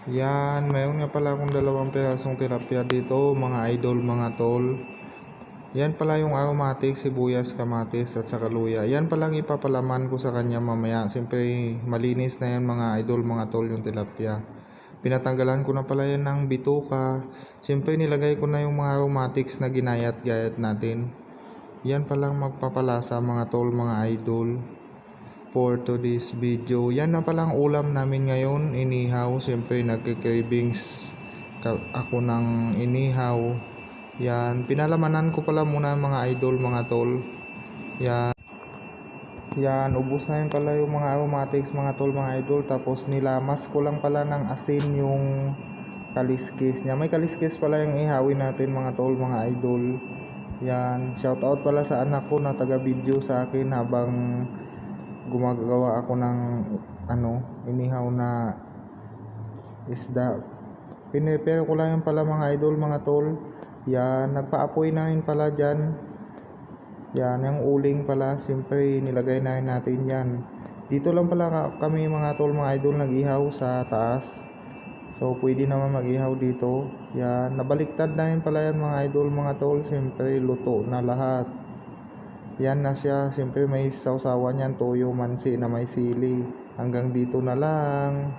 Yan, mayroon nga pala akong 2 pirasong tilapia dito, mga idol, mga tol. Yan pala yung aromatic, sibuyas, kamatis at saka luya. Yan palang ipapalaman ko sa kanya mamaya. Siyempre malinis na yan mga idol, mga tol, yung tilapia. Pinatanggalan ko na pala yan ng bituka. Siyempre nilagay ko na yung mga aromatics na ginayat-gayat natin. Yan palang magpapalasa mga tol, mga idol, for today's video. Yan na palang ulam namin ngayon, inihaw. Siyempre nagki-cravings ako ng inihaw. Yan, pinalamanan ko pala muna mga idol, mga tol. Yan, ubos na yun pala yung mga aromatics mga tol, mga idol. Tapos nilamas ko lang pala ng asin yung kaliskis niya. May kaliskis pala yung ihawin natin mga tol, mga idol. Yan, shout out pala sa anak ko na taga video sa akin habang gumagawa ako ng inihaw na isda. Pinipare ko lang yan pala mga idol, mga tol. Yan, nagpa-apoy na yun pala dyan. Yan, yung uling pala, siyempre nilagay na natin yan. Dito lang pala kami mga tol, mga idol, nag-ihaw sa taas. So, pwede naman mag-ihaw dito. Yan, nabaliktad na yun pala yan mga idol, mga tol. Siyempre, luto na lahat. Yan na siya, siyempre may sausawan yan, toyo, mansi na may sili. Hanggang dito na lang.